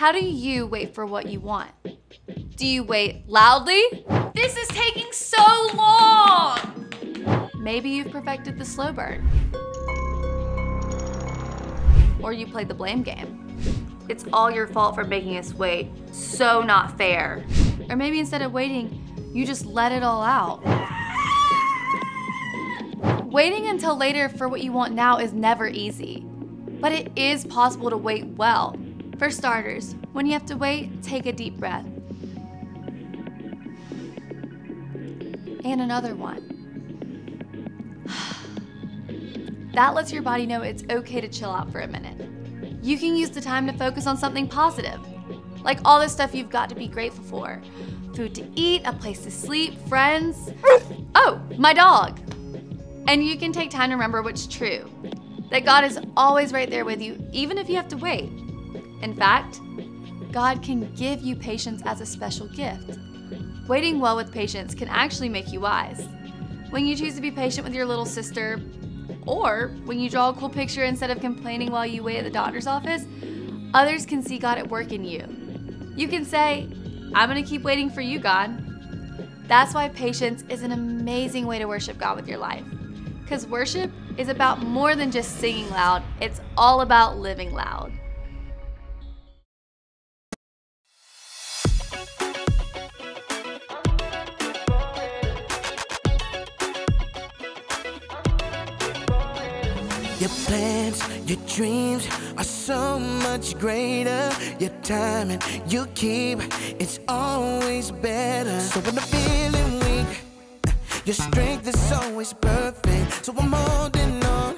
How do you wait for what you want? Do you wait loudly? This is taking so long! Maybe you've perfected the slow burn. Or you played the blame game. It's all your fault for making us wait. So not fair. Or maybe instead of waiting, you just let it all out. Waiting until later for what you want now is never easy. But it is possible to wait well. For starters, when you have to wait, take a deep breath. And another one. That lets your body know it's okay to chill out for a minute. You can use the time to focus on something positive, like all the stuff you've got to be grateful for. Food to eat, a place to sleep, friends. Oh, my dog. And you can take time to remember what's true, that God is always right there with you, even if you have to wait. In fact, God can give you patience as a special gift. Waiting well with patience can actually make you wise. When you choose to be patient with your little sister, or when you draw a cool picture instead of complaining while you wait at the doctor's office, others can see God at work in you. You can say, I'm gonna keep waiting for you, God. That's why patience is an amazing way to worship God with your life. Because worship is about more than just singing loud, it's all about living loud. Your plans, your dreams are so much greater. Your timing, you keep, it's always better. So when I'm feeling weak, your strength is always perfect. So I'm holding on,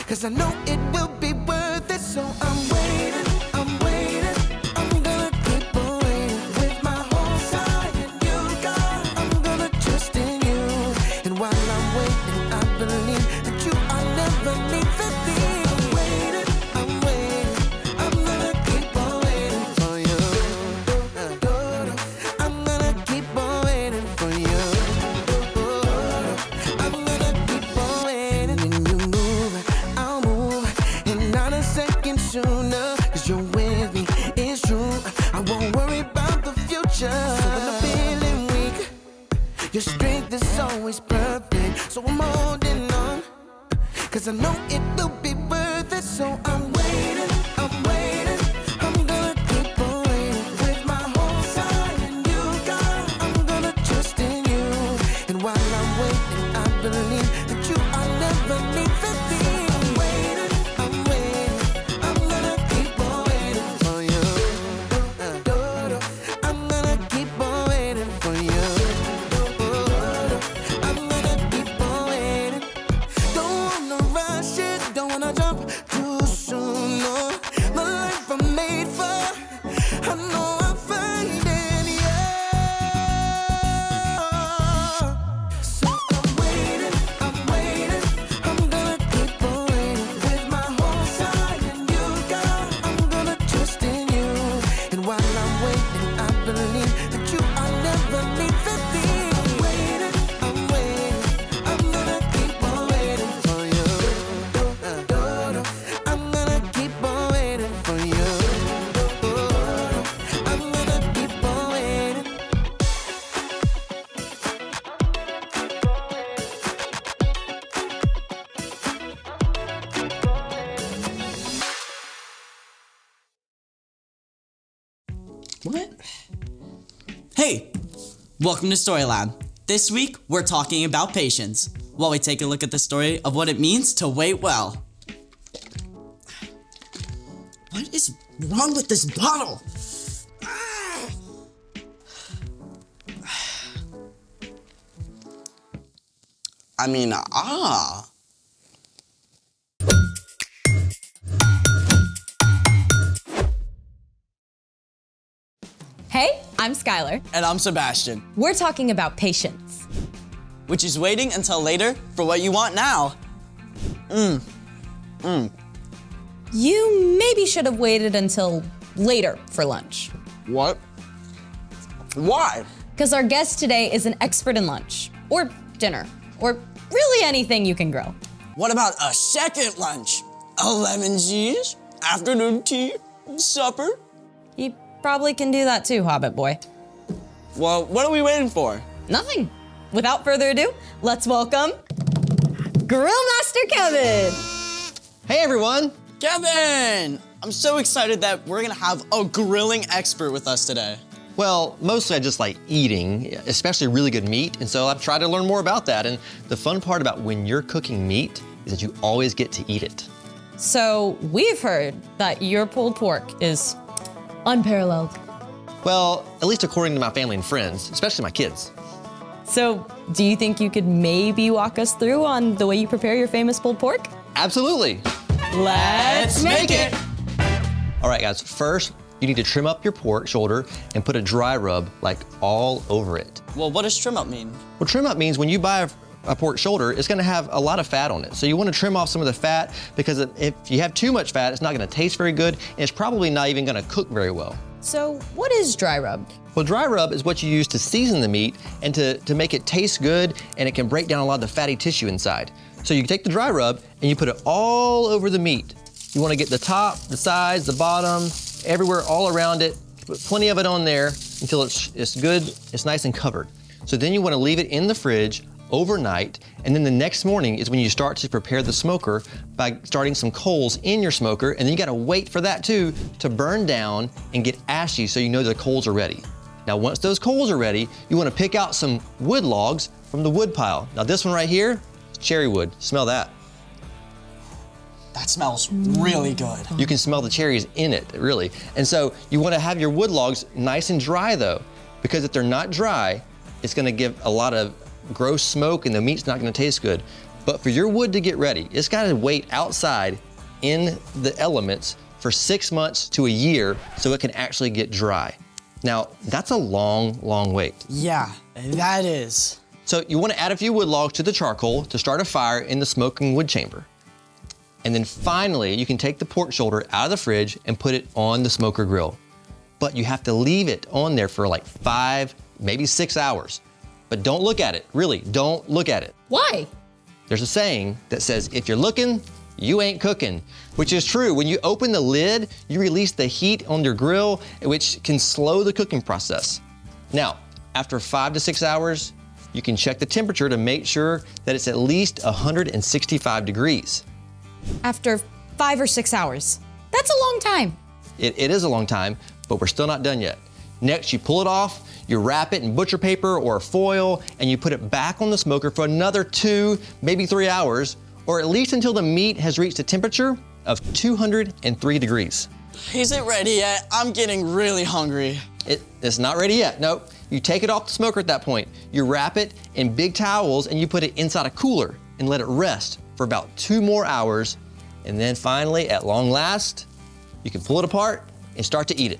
cause I know it will be worth it. So I'm waiting, I'm waiting, I'm gonna keep on waiting. With my whole side and you, God, I'm gonna trust in you. And while I'm waiting, I believe that you are never leaving me. I'm waiting, I'm waiting, I'm gonna keep on waiting for you. I'm gonna keep on waiting for you. I'm gonna keep on waiting. When you move, I'll move, and not a second sooner. Cause you're with me, it's true. I won't worry about the future. So when I'm feeling weak, your strength is always perfect. So I'm holding on, cause I know it will be worth it. So I'm waiting, I'm waiting, I'm gonna keep on waiting. With my whole side and you, God, I'm gonna trust in you. And while I'm waiting, I believe that you are never leaving me. I'm waiting, I'm waiting, I'm gonna keep on waiting for you. I'm gonna keep on waiting for you. I'm gonna keep on waiting. Don't wanna rush it, don't wanna jump too soon, no. My life I'm made for, I know I'm finding you. So I'm waiting, I'm gonna keep on waiting. With my whole side and you, God, I'm gonna trust in you. And while I'm waiting, I believe that you are never leaving me. I'm waiting, I'm gonna keep on waiting for you. I'm gonna keep on waiting for you. I'm gonna keep on waiting. What? Hey, welcome to Story Lab. This week, we're talking about patience, while we take a look at the story of what it means to wait well. What is wrong with this bottle? I mean, Hey, I'm Skylar. And I'm Sebastian, We're talking about patience. which is waiting until later for what you want now. You maybe should have waited until later for lunch. What? Why? Because our guest today is an expert in lunch, or dinner, or really anything you can grill. What about a second lunch? A lemon cheese, afternoon tea, supper? He probably can do that too, Hobbit boy. Well, what are we waiting for? Nothing. Without further ado, let's welcome Grill Master Kevin. Hey everyone! Kevin! I'm so excited that we're gonna have a grilling expert with us today. Well, mostly I just like eating, especially really good meat, and so I've tried to learn more about that. And the fun part about when you're cooking meat is that you always get to eat it. So we've heard that your pulled pork is unparalleled. Well, at least according to my family and friends, especially my kids. So do you think you could maybe walk us through on the way you prepare your famous pulled pork? Absolutely. Let's make it. All right, guys, first, you need to trim up your pork shoulder and put a dry rub like all over it. Well, what does trim up mean? Well, trim up means when you buy a pork shoulder, it's gonna have a lot of fat on it. So you wanna trim off some of the fat because if you have too much fat, it's not gonna taste very good and it's probably not even gonna cook very well. So what is dry rub? Well, dry rub is what you use to season the meat and to make it taste good, and it can break down a lot of the fatty tissue inside. So you take the dry rub and you put it all over the meat. You wanna get the top, the sides, the bottom, everywhere, all around it. Put plenty of it on there until it's good, it's nice and covered. So then you wanna leave it in the fridge overnight, and then the next morning is when you start to prepare the smoker by starting some coals in your smoker, and then you gotta wait for that too to burn down and get ashy so you know the coals are ready. Now once those coals are ready, you wanna pick out some wood logs from the wood pile. Now this one right here, cherry wood, smell that. That smells really good. You can smell the cherries in it, really. And so you wanna have your wood logs nice and dry though, because if they're not dry, it's gonna give a lot of gross smoke and the meat's not gonna taste good. But for your wood to get ready, it's gotta wait outside in the elements for 6 months to a year so it can actually get dry. Now, that's a long, long wait. Yeah, that is. So you wanna add a few wood logs to the charcoal to start a fire in the smoking wood chamber. And then finally, you can take the pork shoulder out of the fridge and put it on the smoker grill. But you have to leave it on there for like 5, maybe 6 hours. But don't look at it, really, don't look at it. Why? There's a saying that says, if you're looking, you ain't cooking, which is true. When you open the lid, you release the heat on your grill, which can slow the cooking process. Now, after 5 to 6 hours, you can check the temperature to make sure that it's at least 165 degrees. After 5 or 6 hours. That's a long time. It is a long time, but we're still not done yet. Next, you pull it off, you wrap it in butcher paper or foil, and you put it back on the smoker for another 2, maybe 3 hours, or at least until the meat has reached a temperature of 203 degrees. Is it ready yet? I'm getting really hungry. It's not ready yet, nope. You take it off the smoker at that point, you wrap it in big towels, and you put it inside a cooler and let it rest for about 2 more hours, and then finally, at long last, you can pull it apart and start to eat it.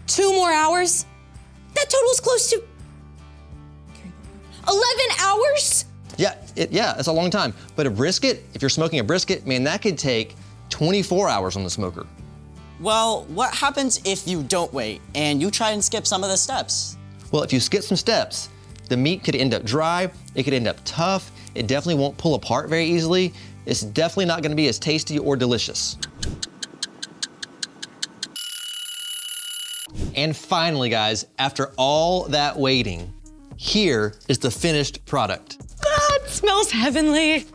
2 more hours? That totals close to 11 hours? Yeah, it's a long time. But a brisket, if you're smoking a brisket, man, that could take 24 hours on the smoker. Well, what happens if you don't wait and you try and skip some of the steps? Well, if you skip some steps, the meat could end up dry, it could end up tough, it definitely won't pull apart very easily, it's definitely not gonna be as tasty or delicious. And finally, guys, after all that waiting, here is the finished product. That smells heavenly.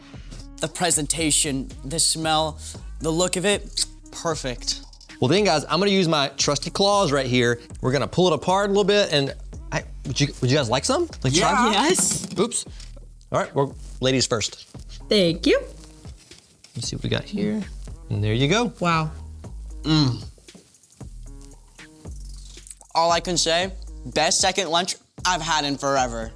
The presentation, the smell, the look of it, perfect. Well then, guys, I'm gonna use my trusty claws right here. We're gonna pull it apart a little bit, and would you guys like some? Like try? Yes. Oops. All right, well, ladies first. Thank you. Let's see what we got here. And there you go. Wow. All I can say, best second lunch I've had in forever.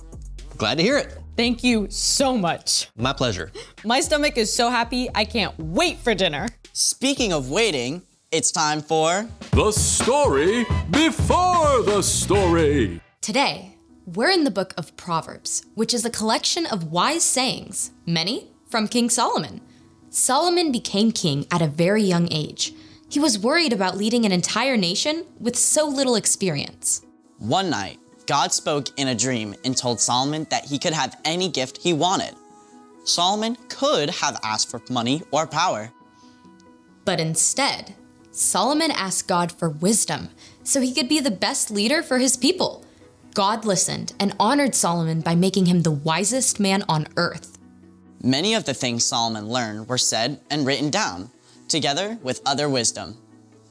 Glad to hear it. Thank you so much. My pleasure. My stomach is so happy, I can't wait for dinner. Speaking of waiting, it's time for The story before the story. Today, we're in the book of Proverbs, which is a collection of wise sayings, many from King Solomon. Solomon became king at a very young age. He was worried about leading an entire nation with so little experience. One night, God spoke in a dream and told Solomon that he could have any gift he wanted. Solomon could have asked for money or power. But instead, Solomon asked God for wisdom so he could be the best leader for his people. God listened and honored Solomon by making him the wisest man on earth. Many of the things Solomon learned were said and written down, together with other wisdom.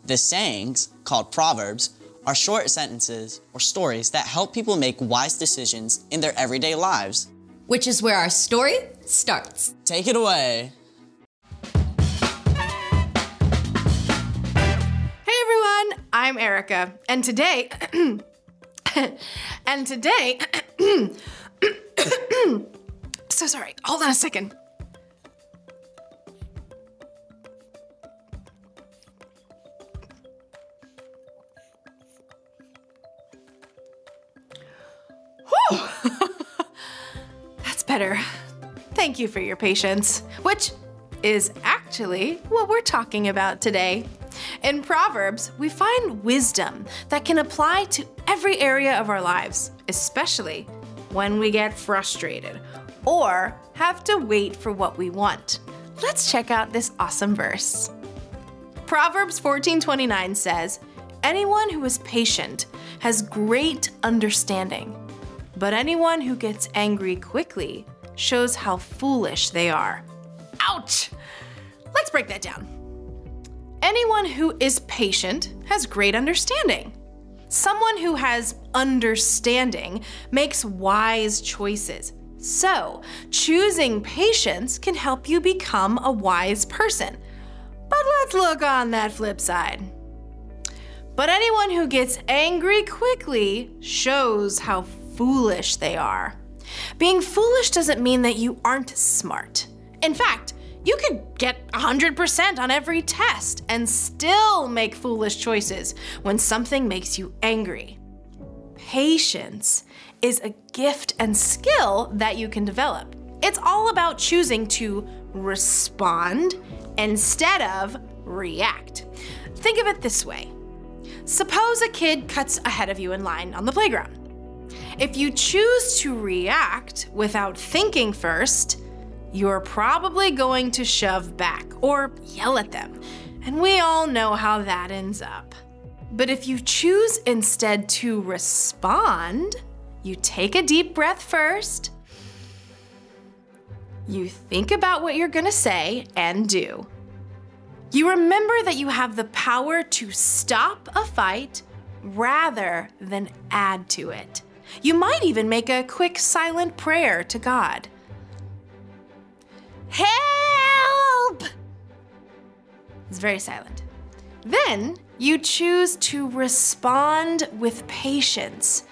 The sayings, called Proverbs, are short sentences or stories that help people make wise decisions in their everyday lives. Which is where our story starts. Take it away. Hey everyone, I'm Erica, and today, so sorry, hold on a second. Whew. That's better. Thank you for your patience, which is actually what we're talking about today. In Proverbs, we find wisdom that can apply to every area of our lives, especially when we get frustrated or have to wait for what we want. Let's check out this awesome verse. Proverbs 14:29 says, "Anyone who is patient has great understanding, but anyone who gets angry quickly shows how foolish they are." Ouch! Let's break that down. Anyone who is patient has great understanding. Someone who has understanding makes wise choices. So, choosing patience can help you become a wise person. But let's look on that flip side. But anyone who gets angry quickly shows how foolish they are. Being foolish doesn't mean that you aren't smart. In fact, you could get 100% on every test and still make foolish choices when something makes you angry. Patience is a gift and skill that you can develop. It's all about choosing to respond instead of react. Think of it this way. Suppose a kid cuts ahead of you in line on the playground. If you choose to react without thinking first, you're probably going to shove back or yell at them, and we all know how that ends up. But if you choose instead to respond, you take a deep breath first, you think about what you're gonna say and do. You remember that you have the power to stop a fight rather than add to it. You might even make a quick silent prayer to God. Help! It's very silent. Then you choose to respond with patience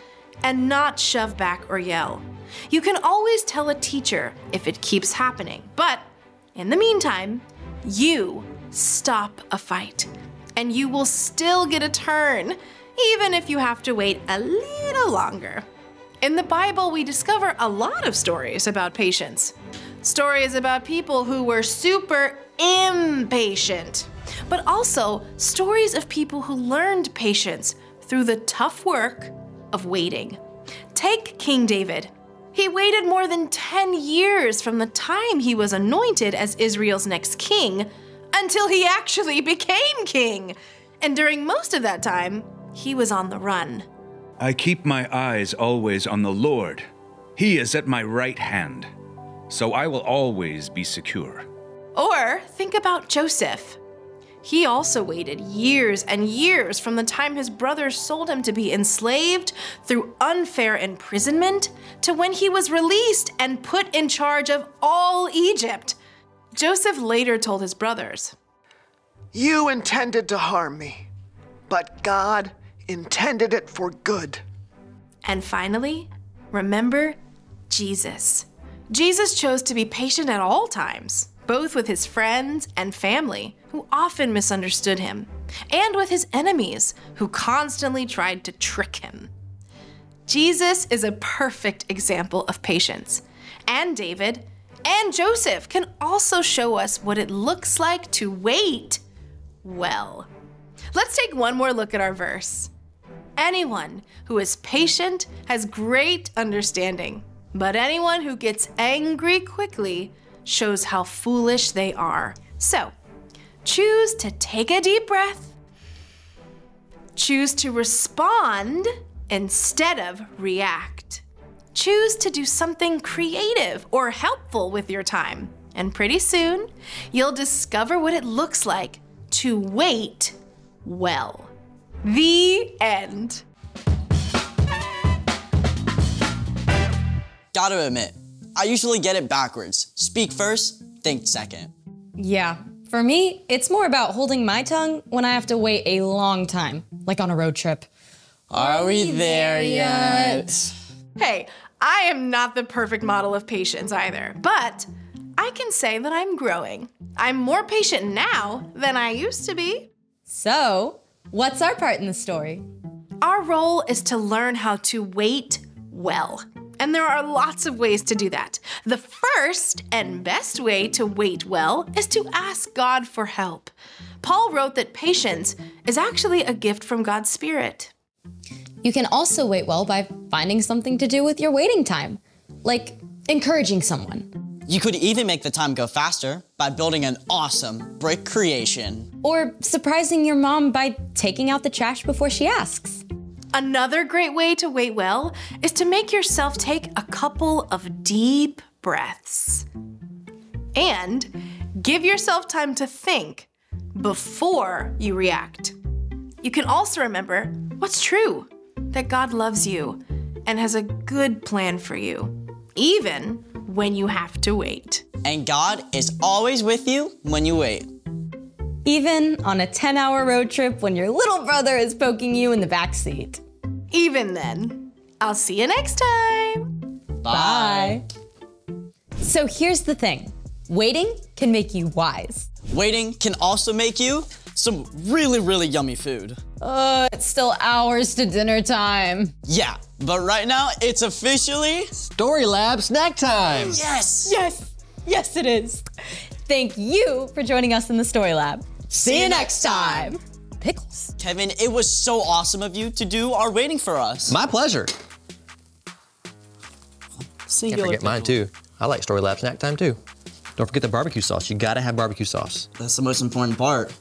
and not shove back or yell. You can always tell a teacher if it keeps happening, but in the meantime, you stop a fight and you will still get a turn, even if you have to wait a little longer. In the Bible, we discover a lot of stories about patience. Stories about people who were super impatient, but also stories of people who learned patience through the tough work of waiting. Take King David. He waited more than 10 years from the time he was anointed as Israel's next king until he actually became king. And during most of that time, he was on the run. I keep my eyes always on the Lord. He is at my right hand, so I will always be secure. Or think about Joseph. He also waited years and years from the time his brothers sold him to be enslaved through unfair imprisonment to when he was released and put in charge of all Egypt. Joseph later told his brothers, "You intended to harm me, but God intended it for good." And finally, remember Jesus. Jesus chose to be patient at all times, both with his friends and family, who often misunderstood him, and with his enemies, who constantly tried to trick him. Jesus is a perfect example of patience, and David and Joseph can also show us what it looks like to wait well. Let's take one more look at our verse. Anyone who is patient has great understanding, but anyone who gets angry quickly shows how foolish they are. So, choose to take a deep breath, Choose to respond instead of react. Choose to do something creative or helpful with your time. And pretty soon, you'll discover what it looks like to wait well. The end. Gotta admit, I usually get it backwards. Speak first, think second. Yeah, for me, it's more about holding my tongue when I have to wait a long time, like on a road trip. Are we there yet? Hey, I am not the perfect model of patience either, but I can say that I'm growing. I'm more patient now than I used to be. So, what's our part in the story? Our role is to learn how to wait well. And there are lots of ways to do that. The first and best way to wait well is to ask God for help. Paul wrote that patience is actually a gift from God's Spirit. You can also wait well by finding something to do with your waiting time, like encouraging someone. You could even make the time go faster by building an awesome brick creation. Or surprising your mom by taking out the trash before she asks. Another great way to wait well is to make yourself take a couple of deep breaths. And give yourself time to think before you react. You can also remember what's true, that God loves you and has a good plan for you, even when you have to wait. And God is always with you when you wait. Even on a 10-hour road trip when your little brother is poking you in the backseat. Even then, I'll see you next time. Bye. So here's the thing. Waiting can make you wise. Waiting can also make you some really yummy food. It's still hours to dinner time. Yeah, but right now it's officially Story Lab snack time. Yes! Yes it is. Thank you for joining us in the Story Lab. See you next time. Pickles. Kevin, it was so awesome of you to do our waiting for us. My pleasure. Singular Can't forget mine pickle. too. I like Story Lab snack time too. Don't forget the barbecue sauce. You gotta have barbecue sauce. That's the most important part.